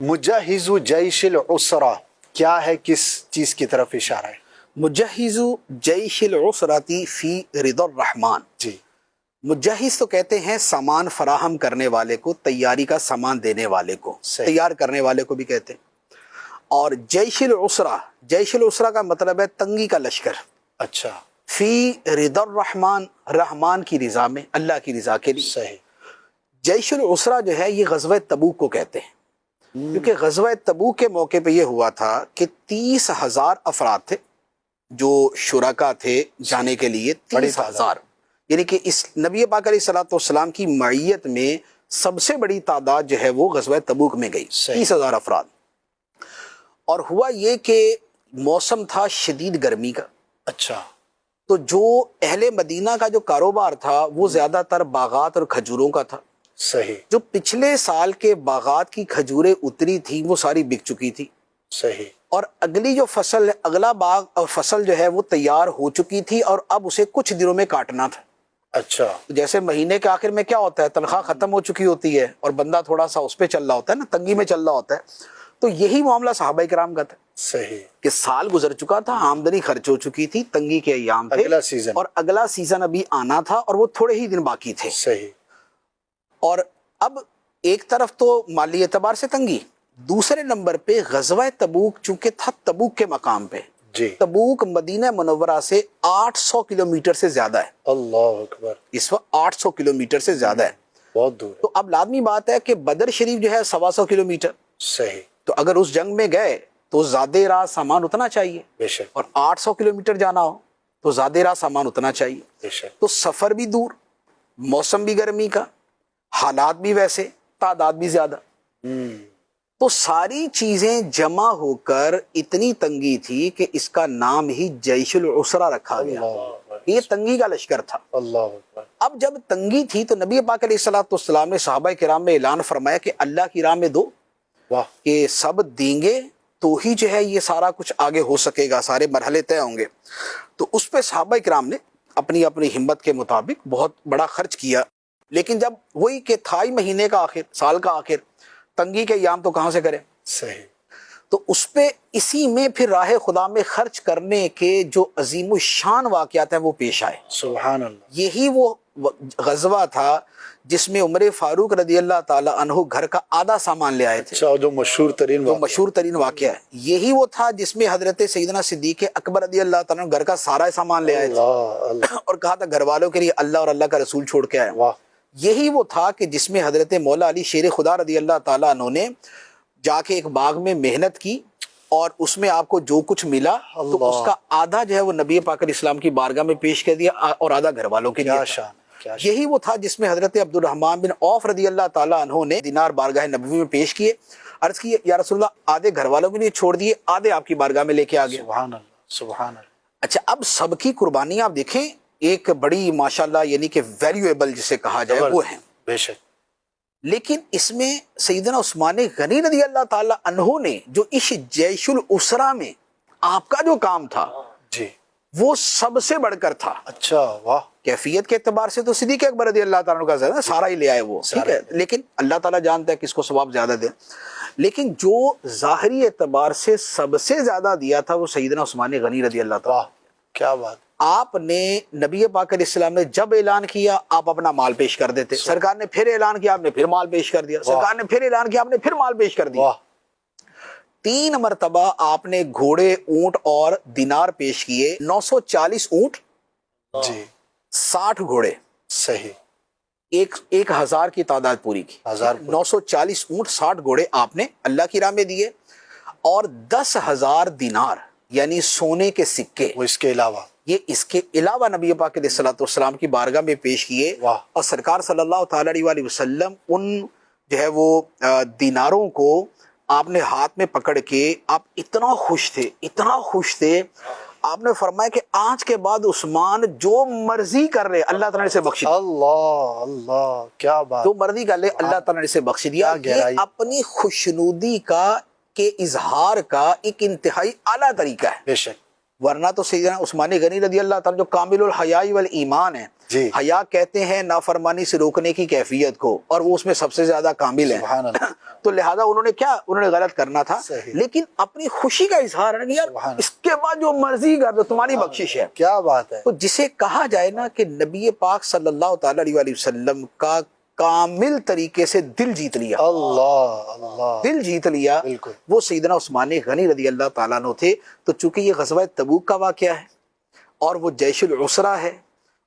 مجہز جیش العسرہ کیا ہے، کس چیز کی طرف اشارہ ہے؟ مجہز جیش العسرتی فی رضا الرحمن. جی، مجہز تو کہتے ہیں سامان فراہم کرنے والے کو، تیاری کا سامان دینے والے کو، صحیح. تیار کرنے والے کو بھی کہتے ہیں. اور جیش العسرہ، جیش العسرہ کا مطلب ہے تنگی کا لشکر. اچھا، فی رضا الرحمن، رحمان کی رضا میں، اللہ کی رضا کے لیے. صحیح. جیش العسرہ جو ہے یہ غزوہ تبوک کو کہتے ہیں، کیونکہ غزوہ تبوک کے موقع پہ یہ ہوا تھا کہ 30,000 افراد تھے جو شرکا تھے جانے کے لیے. 30,000 یعنی کہ اس نبی پاک علیہ الصلوۃ والسلام کی معیت میں سب سے بڑی تعداد جو ہے وہ غزوہ تبوک میں گئی. 30,000 افراد. اور ہوا یہ کہ موسم تھا شدید گرمی کا. اچھا، تو جو اہل مدینہ کا جو کاروبار تھا وہ زیادہ تر باغات اور کھجوروں کا تھا. صحیح. جو پچھلے سال کے باغات کی کھجوریں اتری تھی وہ ساری بک چکی تھی. صحیح. اور اگلی جو فصل، اگلا باغ اور فصل جو ہے وہ تیار ہو چکی تھی اور اب اسے کچھ دنوں میں کاٹنا تھا. اچھا، جیسے مہینے کے آخر میں کیا ہوتا ہے، تنخواہ ختم ہو چکی ہوتی ہے اور بندہ تھوڑا سا اس پہ چل رہا ہوتا ہے نا، تنگی میں چل رہا ہوتا ہے. تو یہی معاملہ صحابہ کرام کا تھا. صحیح. کہ سال گزر چکا تھا، آمدنی خرچ ہو چکی تھی، تنگی کے ایام تھے، اگلا سیزن، اور اگلا سیزن ابھی آنا تھا اور وہ تھوڑے ہی دن باقی تھے. صحیح. اور اب ایک طرف تو مالی اعتبار سے تنگی، دوسرے نمبر پہ غزوہ تبوک چونکہ تھا تبوک کے مقام پہ. جی، تبوک مدینہ منورہ سے 800 کلومیٹر سے زیادہ ہے. اللہ اکبر. اس وقت 800 کلومیٹر سے زیادہ ہے. بہت دور ہے. تو اب لازمی بات ہے کہ بدر شریف جو ہے 125 کلومیٹر. صحیح. تو اگر اس جنگ میں گئے تو زیادہ راہ سامان اتنا چاہیے، بے شک، اور 800 کلومیٹر جانا ہو تو زیادہ راہ سامان اتنا چاہیے. بے شک. تو سفر بھی دور، موسم بھی گرمی کا، حالات بھی ویسے، تعداد بھی زیادہ. تو ساری چیزیں جمع ہو کر اتنی تنگی تھی کہ اس کا نام ہی جیش العسرہ رکھا گیا. اللہ اکبر. یہ تنگی کا لشکر تھا. اللہ اکبر. اب جب تنگی تھی تو نبی پاک علیہ الصلوۃ والسلام نے صحابہ کرام میں اعلان فرمایا کہ اللہ کی راہ میں دو، واہ. کہ سب دیں گے تو ہی جو ہے یہ سارا کچھ آگے ہو سکے گا، سارے مرحلے طے ہوں گے. تو اس پہ صحابہ کرام نے اپنی اپنی ہمت کے مطابق بہت بڑا خرچ کیا. لیکن جب وہی کہ تھا ہی مہینے کا آخر، سال کا آخر، تنگی کے ایام تو کہاں سے کریں. صحیح. تو اس پہ اسی میں پھر راہ خدا میں خرچ کرنے کے جو عظیم الشان واقعات ہیں وہ پیش آئے. سبحان اللہ. یہی وہ غزوہ تھا جس میں عمر فاروق رضی اللہ تعالی عنہ گھر کا آدھا سامان لے آئے تھے. اچھا، جو مشہور ترین جو واقعہ. مشہور ترین واقعہ ہے. یہی وہ تھا جس میں حضرت سیدنا صدیق اکبر رضی اللہ تعالیٰ عنہ گھر کا سارا سامان لے آئے تھے اللہ. اور کہا تھا گھر والوں کے لیے اللہ اور اللہ کا رسول چھوڑ کے آئے. واہ. یہی وہ تھا کہ جس میں حضرت مولا علی شیر خدا رضی اللہ تعالیٰ عنہ نے جا کے ایک باغ میں محنت کی اور اس میں آپ کو جو کچھ ملا تو اس کا آدھا جو ہے وہ نبی پاک علیہ السلام کی بارگاہ میں پیش کر دیا اور آدھا گھر والوں کے لیے. کیا شان. یہی وہ تھا جس میں حضرت عبد الرحمن بن عوف رضی اللہ تعالیٰ عنہ نے دینار بارگاہ نبوی میں پیش کیے، عرض کی یا رسول اللہ آدھے گھر والوں کے لیے چھوڑ دیے، آدھے آپ کی بارگاہ میں لے کے آگے. سبحان اللہ. سبحان اللہ. اچھا، اب سب کی قربانیاں آپ دیکھیں ایک بڑی ماشاءاللہ یعنی کہ ویلیویبل جسے کہا جائے وہ ہیں. بے شک. لیکن اس میں سیدنا عثمان غنی رضی اللہ تعالیٰ عنہ نے جو اس جیش العسرہ میں آپ کا جو کام تھا جی، وہ سب سے بڑھ کر تھا. اچھا. واہ. کیفیت کے اعتبار سے تو صدیق اکبر رضی اللہ تعالیٰ عنہ کا زیادہ سارا ہی لے آئے وہ، ٹھیک ہے، لیکن اللہ تعالیٰ جانتا ہے کس کو ثواب زیادہ دے. لیکن جو ظاہری اعتبار سے سب سے زیادہ دیا تھا وہ سیدنا عثمان غنی رضی اللہ تعالیٰ. واہ، کیا بات. آپ نے نبی پاک علیہ السلام نے جب اعلان کیا آپ اپنا مال پیش کر دیتے، سرکار نے پھر اعلان کیا آپ نے پھر مال پیش کر دیا، سرکار نے پھر اعلان کیا آپ نے پھر مال پیش کر دیا. 3 مرتبہ آپ نے گھوڑے، اونٹ اور دینار پیش کیے. 940 اونٹ، جی، 60 گھوڑے. صحیح. 1000 کی تعداد پوری کی. 940 اونٹ، 60 گھوڑے آپ نے اللہ کی راہ میں دیے اور 10,000 دینار یعنی سونے کے سکے وہ اس کے علاوہ، یہ اس کے علاوہ نبی پاک علیہ الصلوۃ والسلام کی بارگاہ میں پیش کیے. اور سرکار صلی اللہ تعالی علیہ وسلم ان جو ہے وہ دیناروں کو آپ نے ہاتھ میں پکڑ کے آپ اتنا خوش تھے، اتنا خوش تھے، آپ نے فرمایا کہ آج کے بعد عثمان جو مرضی کر رہے اللہ تعالیٰ نے اسے بخش دیا. اللہ اللہ، کیا بات. جو مرضی کر لے اللہ تعالیٰ نے اسے بخش دیا. یہ اپنی خوشنودی کا کے اظہار کا ایک انتہائی اعلیٰ طریقہ ہے. بے شک. ورنہ تو سیدنا عثمان غنی رضی اللہ تعالیٰ جو کامل الحیاء والایمان ہے، جی حیا کہتے ہیں نافرمانی سے روکنے کی کیفیت کو، اور وہ اس میں سب سے زیادہ کامل ہے، سبحان اللہ، تو لہذا انہوں نے غلط کرنا تھا، صحیح، لیکن اپنی خوشی کا اظہار ہے کہ یار سبحان اللہ، اس کے بعد جو مرضی کر دو تمہاری بخشش ہے۔ کیا بات ہے، تو جسے کہا جائے نا کہ نبی پاک صلی اللہ تعالیٰ علیہ وآلہ وسلم کا کامل طریقے سے دل جیت لیا، اللہ اللہ، دل جیت لیا، بالکل، وہ سیدنا عثمان غنی رضی اللہ تعالیٰ عنہ تھے۔ تو چونکہ یہ غزوہ تبوک کا واقعہ ہے اور وہ جیش العسرہ ہے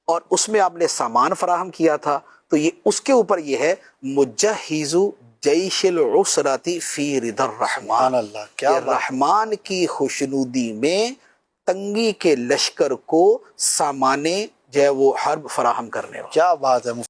اور اس میں آپ نے سامان فراہم کیا تھا، تو یہ اس کے اوپر یہ ہے مجہز جیش العسرتی فی رضا سبحان الرحمن، اللہ، کیا کہ رحمان کی خوشنودی میں تنگی کے لشکر کو سامان جو ہے وہ حرب فراہم کرنے والا۔ کیا بات ہے۔